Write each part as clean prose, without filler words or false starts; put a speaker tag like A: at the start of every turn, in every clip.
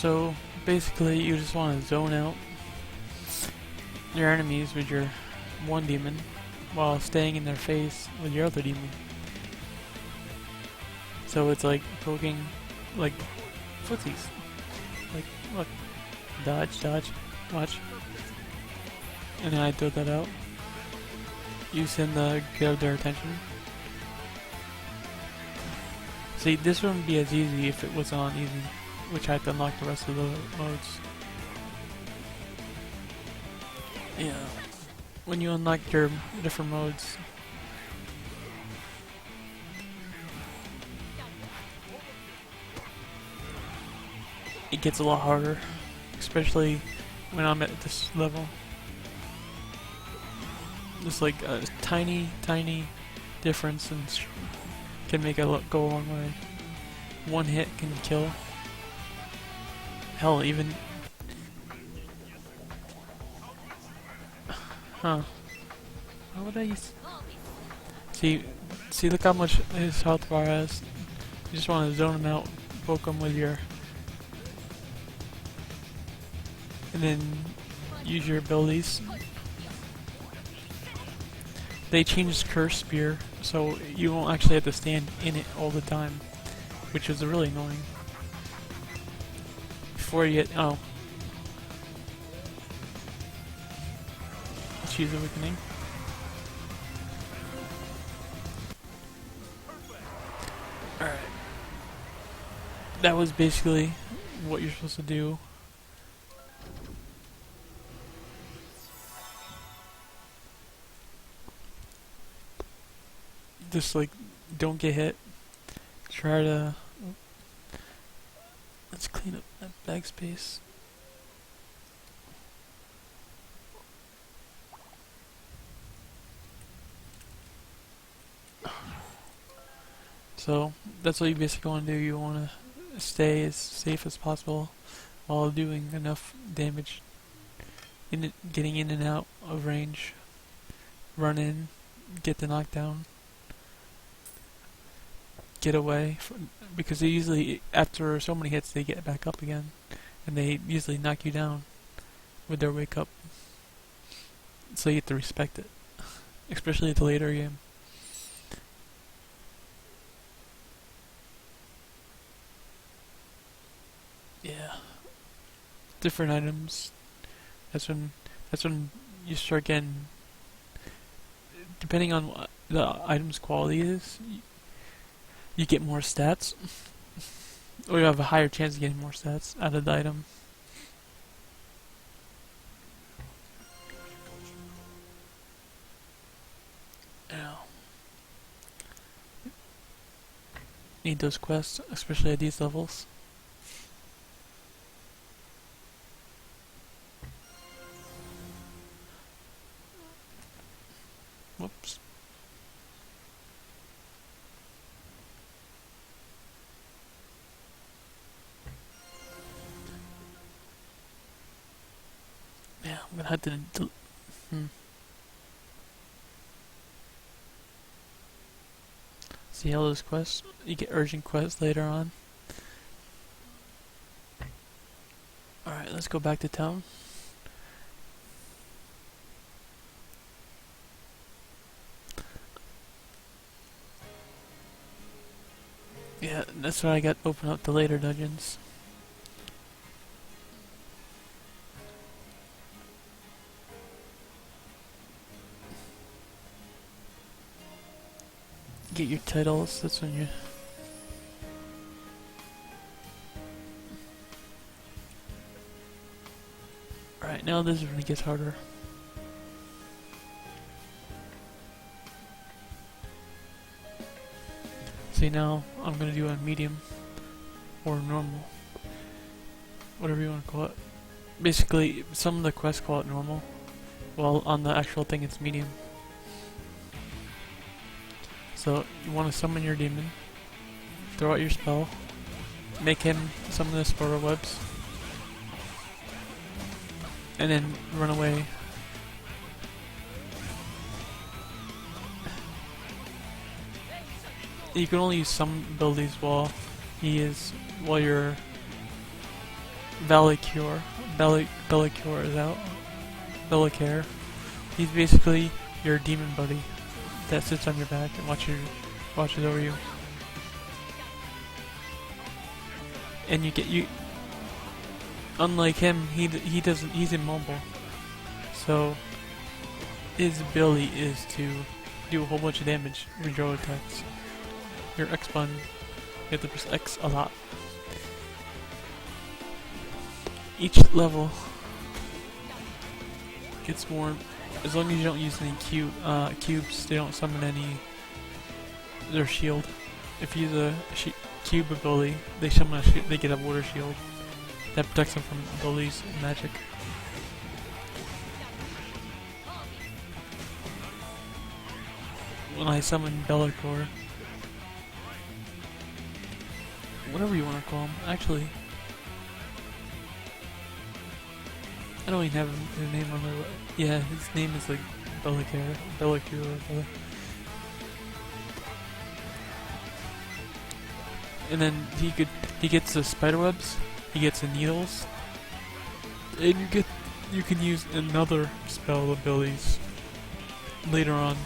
A: So basically you just want to zone out your enemies with your one demon while staying in their face with your other demon. So it's like poking like footsies. Like, look. Dodge, dodge, watch. And then I throw that out. Use him to get their attention. See, this wouldn't be as easy if it was on easy, which I had to unlock the rest of the modes. Yeah. When you unlock your different modes, it gets a lot harder, especially when I'm at this level. Just like a tiny difference and can make it go a long way. One hit can kill. Hell, even... Huh. How would I use... See, look how much his health bar has. You just want to zone him out, poke him with your... And then use your abilities. They changed Curse Spear, so you won't actually have to stand in it all the time, which is really annoying. Before you get... oh. Let's use Awakening. Alright. That was basically what you're supposed to do. Just like, don't get hit. Try to... Let's clean up that bag space. So, that's what you basically want to do. You want to stay as safe as possible while doing enough damage. Getting in and out of range. Run in, get the knockdown. Get away, because they usually, after so many hits, they get back up again, and they usually knock you down with their wake up. So you have to respect it, especially at the later game. Yeah, different items. That's when you start getting, depending on what the item's quality is. You get more stats, or you have a higher chance of getting more stats out of the item. Yeah. Need those quests, especially at these levels. Whoops. Yeah, I'm gonna have to see how those quests, you get urgent quests later on. Alright, let's go back to town. Yeah, that's why I got open up the later dungeons. Get your titles, that's when you... Alright, now this is when it gets harder. See, now I'm gonna do a medium or normal, whatever you want to call it. Basically, some of the quests call it normal, while on the actual thing it's medium. So you want to summon your demon, throw out your spell, make him summon the spider webs, and then run away. You can only use some abilities while you're Valicure. Bellicure is out. Bellicare. He's basically your demon buddy that sits on your back and watches over you. And unlike him, he's immobile. So his ability is to do a whole bunch of damage with your attacks. Your X button, you have to press X a lot. Each level gets more, as long as you don't use any cubes, they don't summon their shield. If you use a cube ability, they summon they get a water shield that protects them from abilities and magic. When I summon Bellicor, whatever you want to call him, actually, I don't even have his name on there. Yeah, his name is like Bellicure. And then he gets the spider webs, he gets the needles, and you can use another spell abilities later on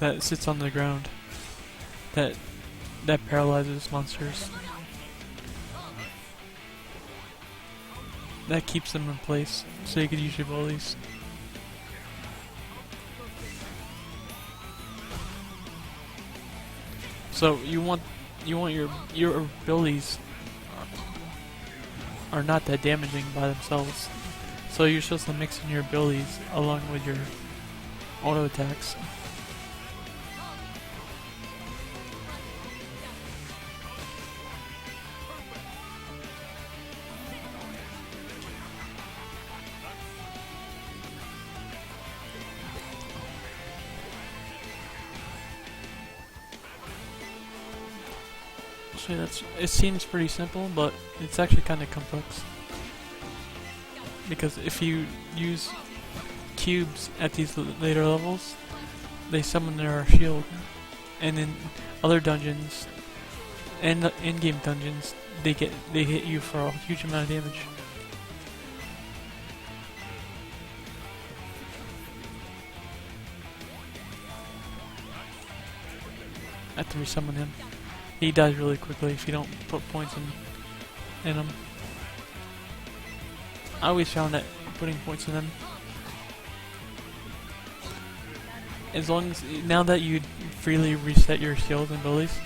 A: that sits on the ground that paralyzes monsters. That keeps them in place, so you could use your abilities. So you want your abilities are not that damaging by themselves. So you're supposed to mix in your abilities along with your auto attacks. So it seems pretty simple, but it's actually kind of complex. Because if you use cubes at these later levels, they summon their shield, and in other dungeons and in-game dungeons, they hit you for a huge amount of damage. I have to resummon him. He dies really quickly if you don't put points in him. I always found that putting points in him, as long as now that you freely reset your skills and abilities,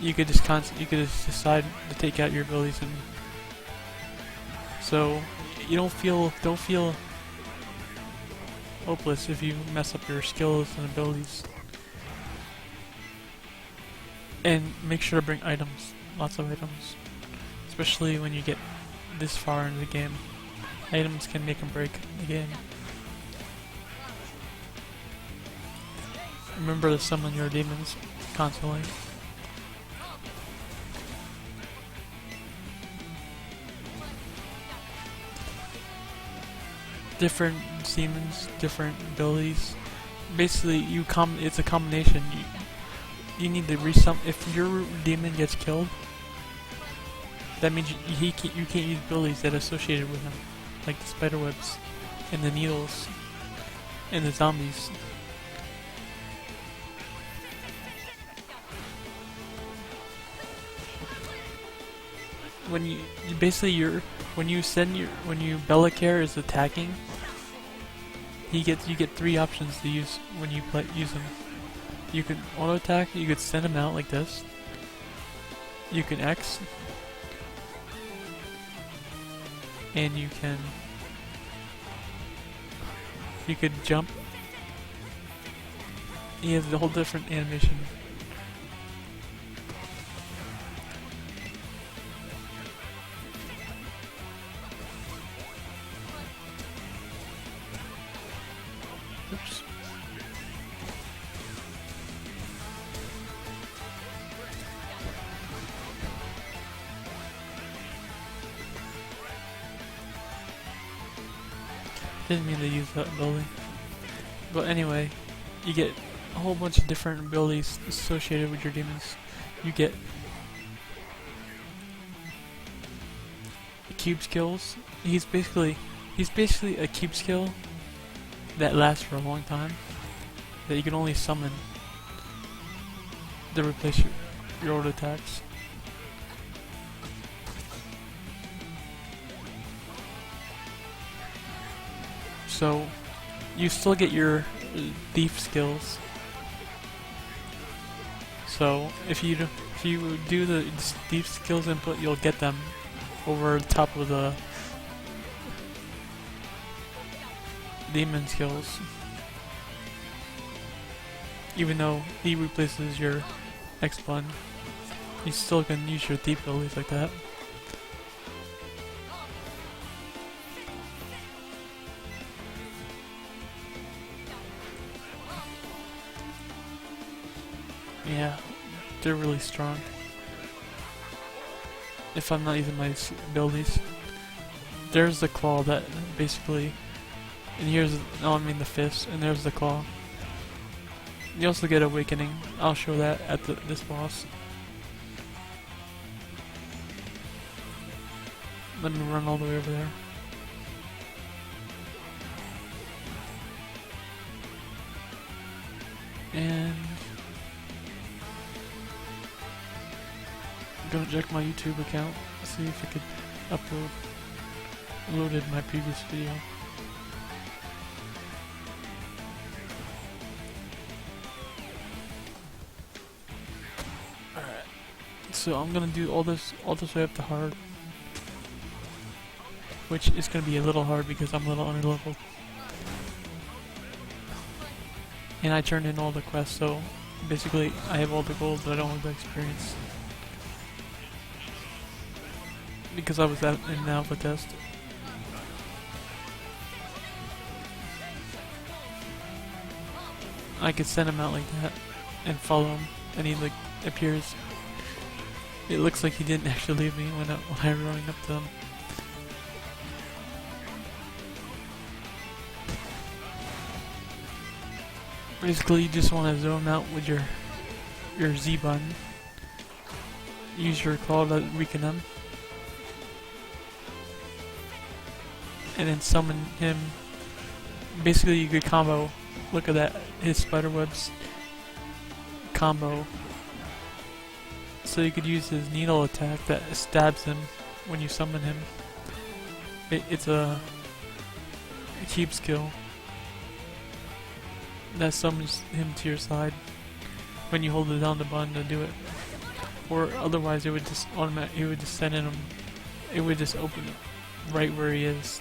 A: you could just decide to take out your abilities, and so you don't feel hopeless if you mess up your skills and abilities. And make sure to bring items, lots of items, especially when you get this far into the game. Items can make and break the game. Remember to summon your demons constantly. Different demons, different abilities. Basically, it's a combination. You need to if your demon gets killed, that means you can't use abilities that are associated with him, like the spider webs, and the needles, and the zombies. When you Bellicare is attacking, you get 3 options to use when you use him. You can auto attack, you could send him out like this. You can X. And you could jump. He has a whole different animation. Oops. Didn't mean to use that ability. But anyway, you get a whole bunch of different abilities associated with your demons. You cube skills. He's basically a cube skill that lasts for a long time, that you can only summon to replace your old attacks. So you still get your thief skills. So if you do the thief skills input, you'll get them over the top of the demon skills. Even though he replaces your X button, you still can use your thief abilities like that. Yeah, they're really strong. If I'm not using my abilities. There's the claw that basically, and here's, no, I mean the fist, and there's the claw. You also get awakening. I'll show that at this boss. Let me run all the way over there. And go check my YouTube account, see if I could loaded my previous video. Alright, so I'm gonna do all this way up to hard, which is gonna be a little hard because I'm a little under-leveled. And I turned in all the quests, so basically I have all the gold, but I don't have the experience. Because I was in an alpha test. I could send him out like that and follow him, and he like appears. It looks like he didn't actually leave me when I was running up to him. Basically, you just want to zone out with your Z button. Use your claw to weaken them. And then summon him. Basically, you could combo. Look at that, his spiderwebs combo. So you could use his needle attack that stabs him when you summon him. It's a keep skill that summons him to your side when you hold it down the button to do it. Or otherwise, it would just it would just send in him. It would just open it right where he is.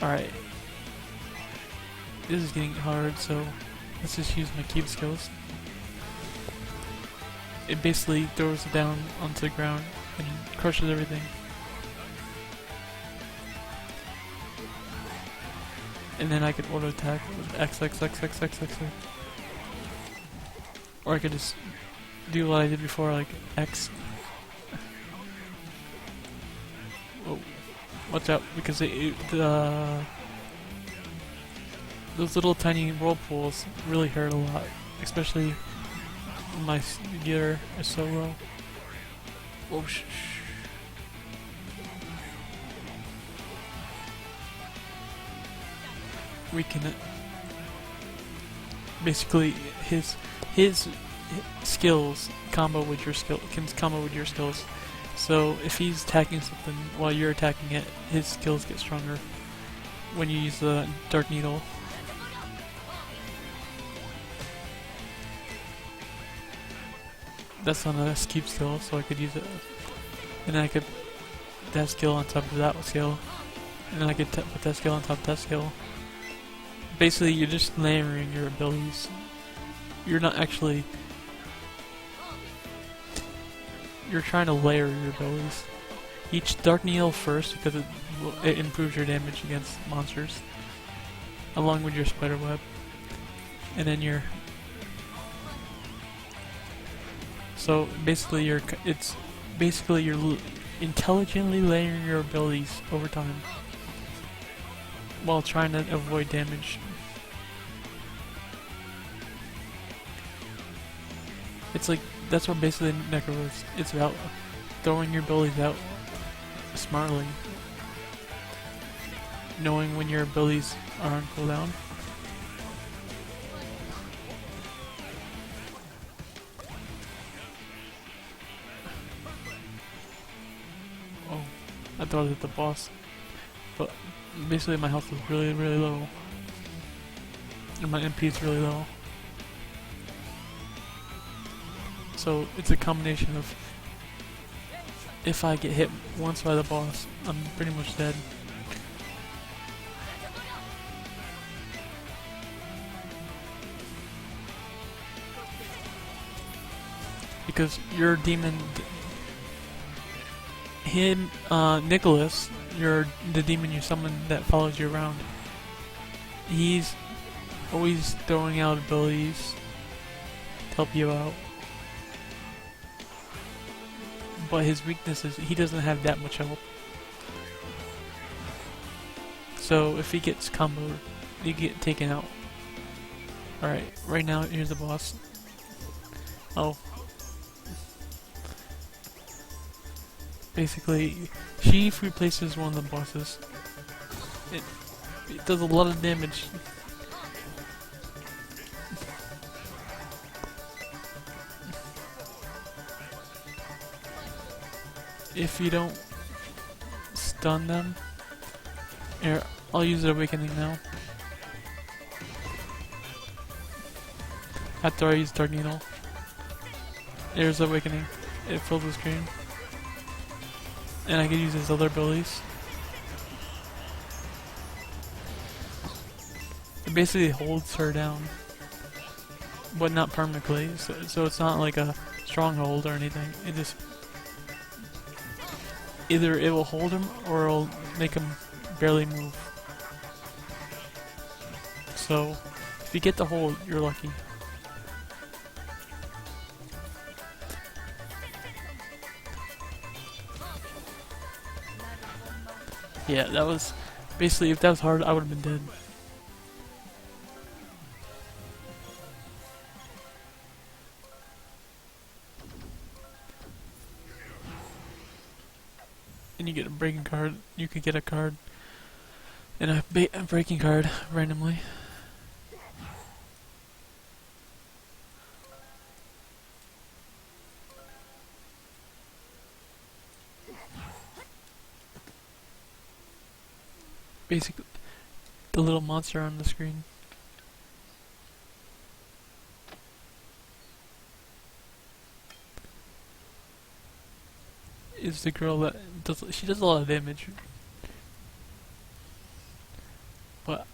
A: Alright. This is getting hard, so let's just use my cube skills. It basically throws it down onto the ground and crushes everything. And then I could auto attack with X. Or I could just do what I did before, like X. Oh, watch out, because those little tiny whirlpools really hurt a lot, especially when my gear is so low. Oh, weaken it. Basically, his skills combo with your skills. So if he's attacking something while you're attacking it, his skills get stronger when you use the Dark Needle. That's on a keep skill, so I could use it. And then I could put that skill on top of that skill. And then I could put that skill on top of that skill. Basically, you're just layering your abilities. You're not actually... You're trying to layer your abilities. Each Dark Needle first, because it improves your damage against monsters. Along with your spiderweb. And then your... So basically, you're intelligently layering your abilities over time, while trying to avoid damage. It's like, that's what basically necro is. It's about throwing your abilities out smartly, knowing when your abilities are on cooldown. Oh, I thought I hit the boss, but basically my health is really, really low, and my MP is really low. So it's a combination of, if I get hit once by the boss, I'm pretty much dead. Because your demon, Nicholas, the demon you summon that follows you around, he's always throwing out abilities to help you out. But his weakness is he doesn't have that much health. So if he gets comboed, you get taken out. Alright, right now here's the boss. Oh. Basically, she replaces one of the bosses. It does a lot of damage. If you don't stun them, here, I'll use the awakening now. After I use Dark Needle. There's the awakening. It fills the screen. And I can use his other abilities. It basically holds her down. But not permanently, so it's not like a stronghold or anything. It just either it will hold him or it'll make him barely move. So if you get the hold, you're lucky. Yeah, that was basically, if that was hard, I would have been dead. And you get a breaking card. You could get a card and a breaking card randomly. Basically, the little monster on the screen. Is the girl that she does a lot of damage, but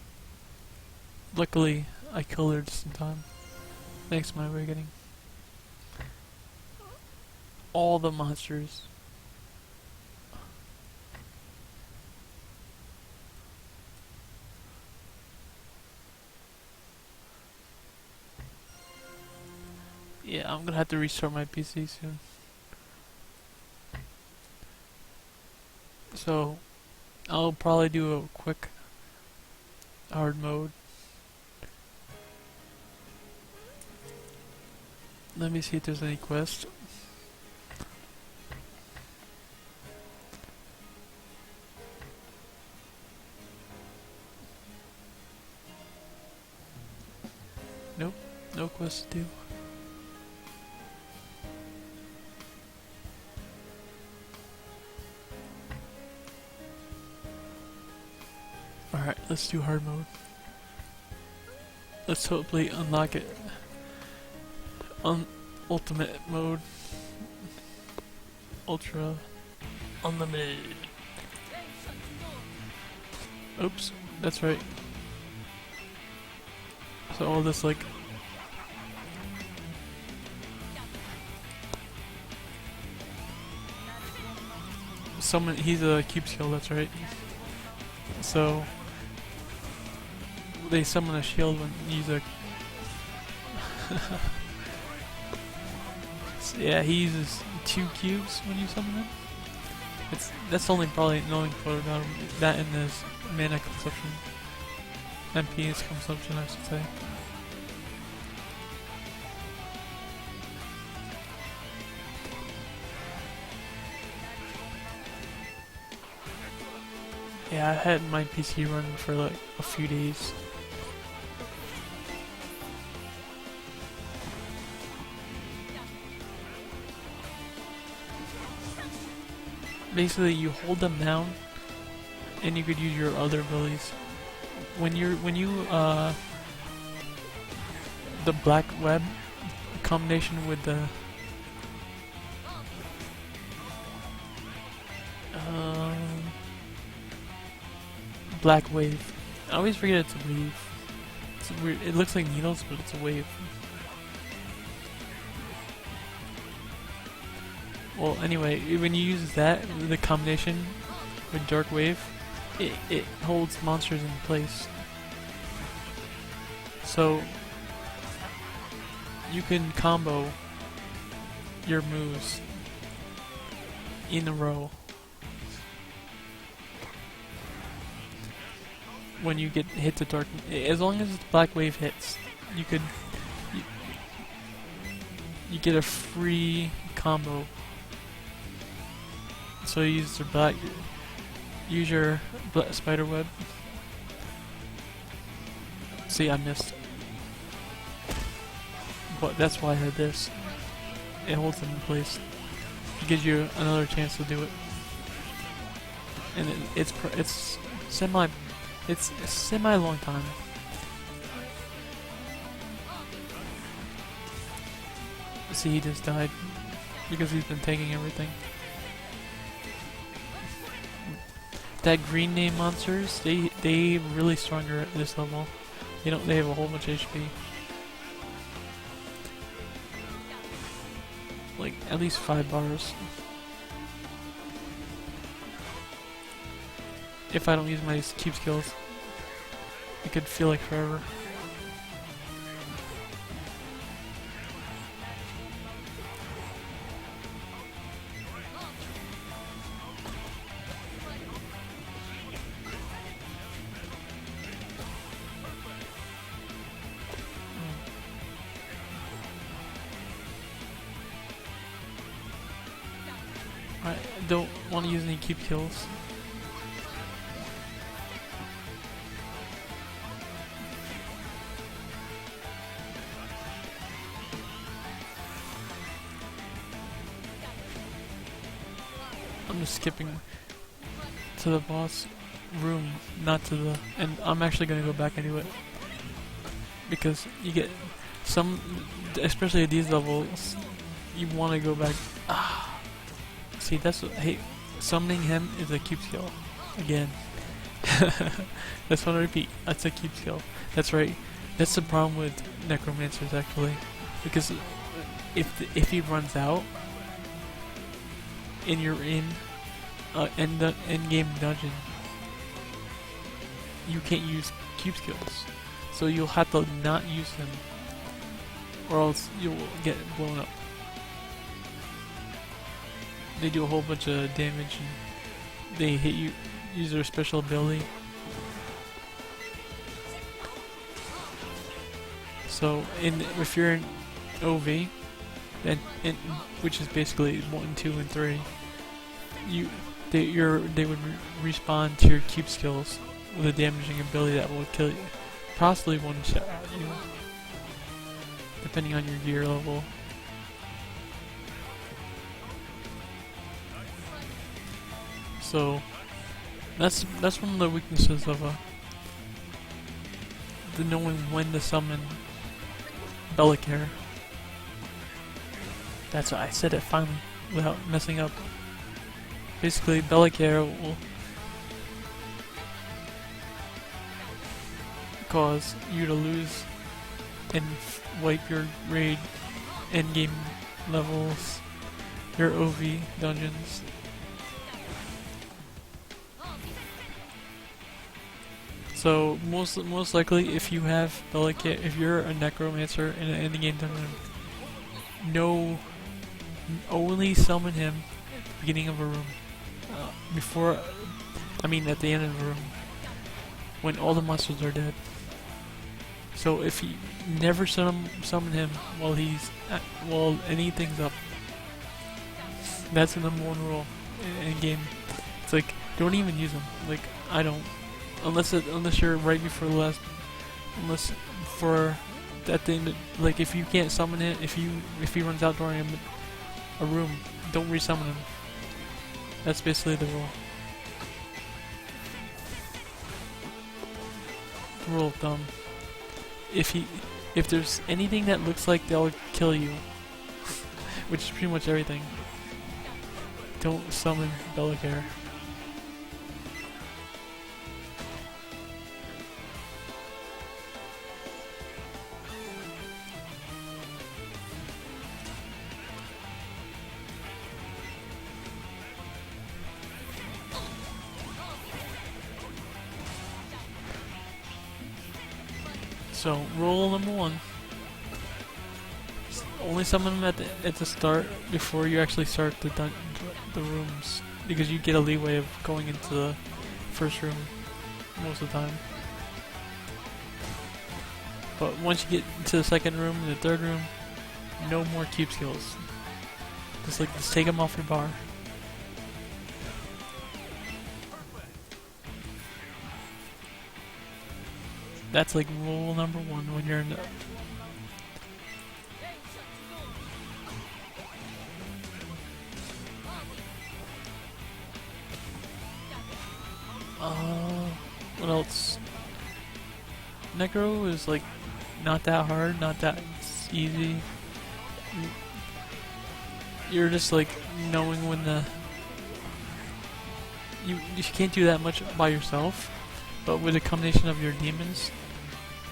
A: luckily I killed her just in time, thanks to my awakening. All the monsters. Yeah, I'm gonna have to restart my PC soon. So, I'll probably do a quick hard mode. Let me see if there's any quest. Nope, no quest to do. Alright, let's do hard mode. Let's hopefully unlock it. Ultimate mode. Ultra. Unlimited. Oops, that's right. So all this like... he's a cube skill, that's right. So... they summon a shield when you use a... so yeah, he uses 2 cubes when you summon him. That's only probably annoying for that in this mana consumption. MP's consumption, I should say. Yeah, I had my PC running for like a few days. Basically, you hold them down, and you could use your other abilities. When you the black web combination with the black wave. I always forget it's a wave. It's weird. It looks like needles, but it's a wave. Well, anyway, when you use that, the combination with dark wave, it holds monsters in place. So you can combo your moves in a row. When you get hit the dark, as long as the black wave hits, you could you get a free combo. So you use your spider web. See, I missed, but that's why I had this. It holds them in place. It gives you another chance to do it, and it's a semi long time. See, he just died because he's been taking everything. That green name monsters, they really stronger at this level. They have a whole bunch of HP. Like at least 5 bars. If I don't use my keep skills, it could feel like forever. I don't want to use any keep kills. I'm just skipping to the boss room, not to the... And I'm actually going to go back and do it. Because you get some... Especially at these levels, you want to go back... See, that's what... Hey, summoning him is a keep skill. Again. That's what I repeat. That's a keep skill. That's right. That's the problem with necromancers, actually. Because if he runs out, and you're in end game dungeon, you can't use cube skills, so you'll have to not use them, or else you'll get blown up. They do a whole bunch of damage, and they hit you. Use their special ability. So if you're in OV, then which is basically 1, 2, and 3, they would respawn to your keep skills with a damaging ability that will kill you, possibly one shot you, depending on your gear level. So that's one of the weaknesses of the knowing when to summon Bellacaire. That's why I said it finally without messing up. Basically, Bellacaire will cause you to lose and wipe your raid endgame levels, your OV dungeons. So most likely, if you have Bellacaire, if you're a necromancer in an endgame dungeon, only summon him at the beginning of a room. At the end of the room, when all the monsters are dead. So if you never summon him while anything's up, that's the #1 rule in game. It's like, don't even use him. Like, I don't. Unless you're right before the last. Unless for that thing that, like, if you can't summon it, if he runs out during a room, don't resummon him. That's basically the rule. The rule of thumb. If there's anything that looks like they'll kill you, which is pretty much everything, don't summon Bellacare. So, rule number 1. Only summon them at the start before you actually start the rooms, because you get a leeway of going into the first room most of the time. But once you get into the second room and the third room, no more cube skills. Just take them off your bar. That's like rule number 1 when you're in the... What else? Necro is like not that hard, not that easy. You're just like knowing when the... You can't do that much by yourself, but with a combination of your demons,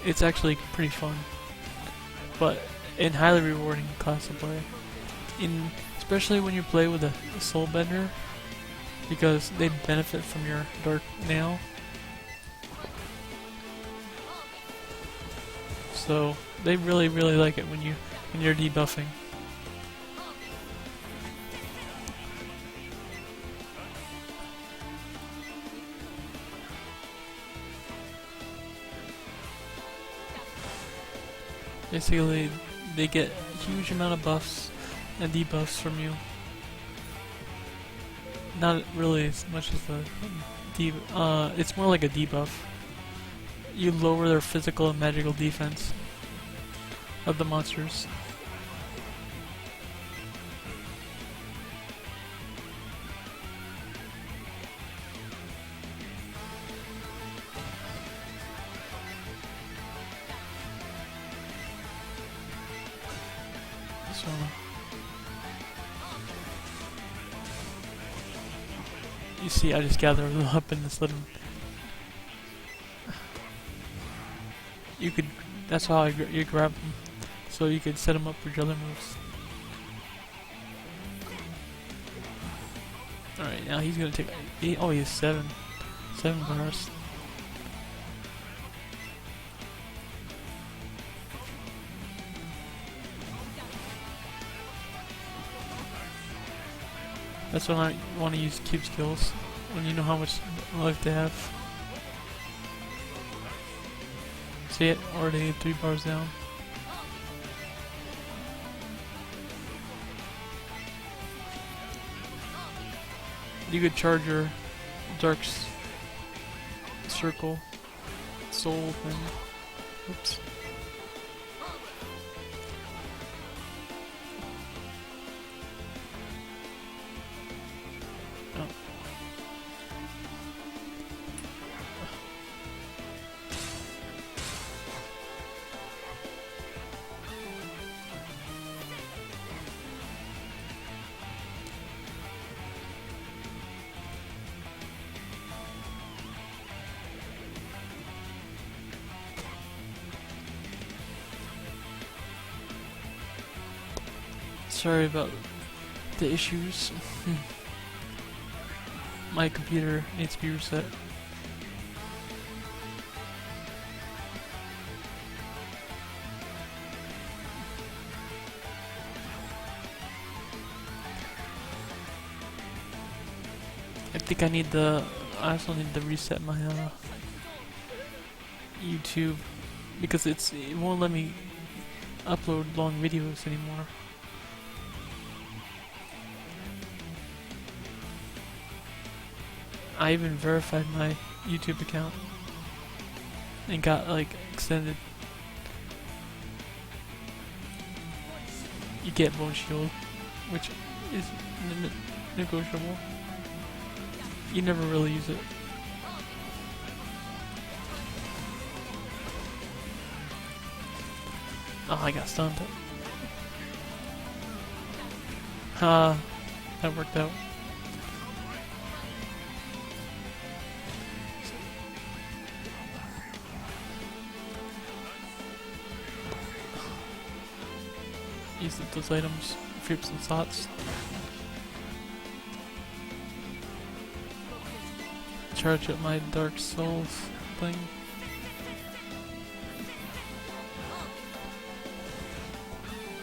A: it's actually pretty fun. But and highly rewarding class to play. Especially when you play with a Soulbender, because they benefit from your Dark Nail. So they really like it when you're debuffing. Basically, they get a huge amount of buffs and debuffs from you. Not really as much as it's more like a debuff. You lower their physical and magical defense of the monsters. So you see, I just gather them up and just let them. You could. That's how you grab them, so you could set them up for your other moves. All right, now he's gonna take. He has 7 bars. That's when I want to use cube skills, when you know how much life they have. See it? Already 3 bars down. You could charge your Dark Circle Soul thing. Oops. Sorry about the issues. My computer needs to be reset. I think I also need to reset my YouTube, because it won't let me upload long videos anymore. I even verified my YouTube account and got like extended. You get bone shield, which is negotiable. You never really use it. Oh, I got stunned. That worked out. Use those items, free up some slots. Charge up my Dark Souls thing.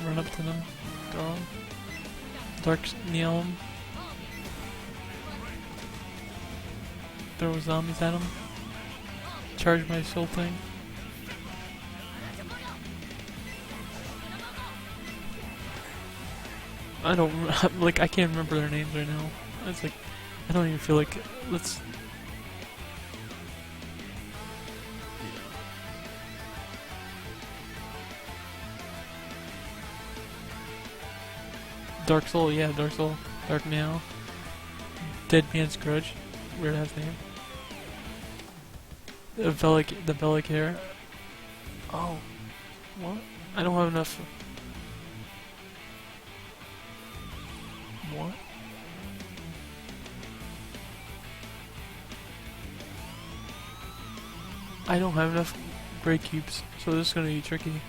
A: Run up to them, throw them. Dark Neon. Throw zombies at them. Charge my soul thing. I don't like. I can't remember their names right now. It's like I don't even feel like let's. Dark Soul, yeah, Dark Soul, Dark Meow, Dead Man's Grudge, weird ass name. The Bellic hair. Oh, what? I don't have enough. What? I don't have enough break cubes, so this is gonna be tricky.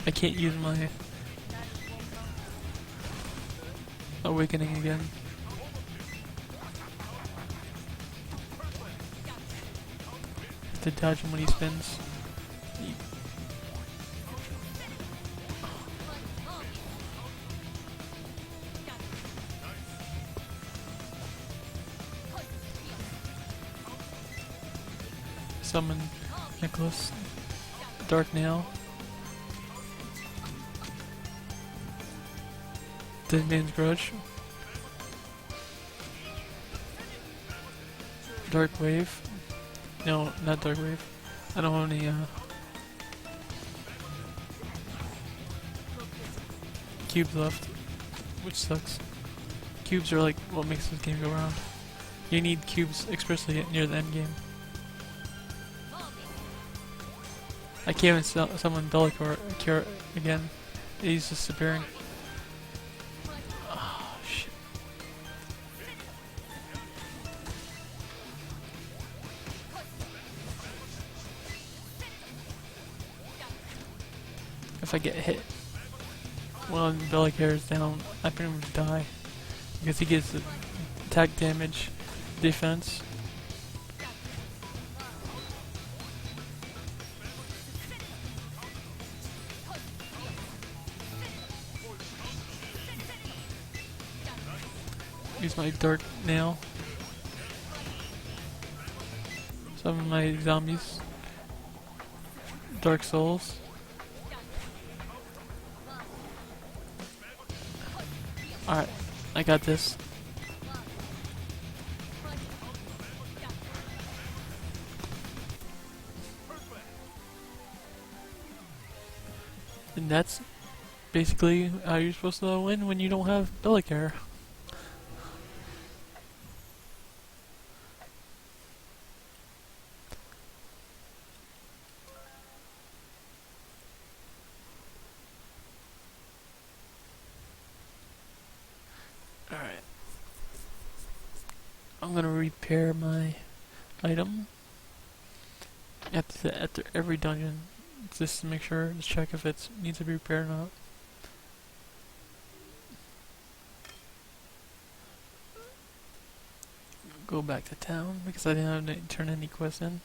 A: I can't use my awakening again. Have to dodge him when he spins. Summon Nicholas. Dark Nail. Dead Man's Grudge. Dark Wave. No, not Dark Wave. I don't have any cubes left, which sucks. Cubes are like what makes this game go around. You need cubes especially near the end game. I can't even summon Bellic or Cure again. He's just disappearing. Oh shit. If I get hit when Bellic hair is down, I pretty much die. Because he gets attack damage, defense. Use my Dark Nail. Some of my zombies. Dark Souls. Alright, I got this. And that's basically how you're supposed to win when you don't have Bellic hair. Alright. I'm gonna repair my item after every dungeon, just to make sure, just check if it needs to be repaired or not. Go back to town because I didn't have to turn any quests in.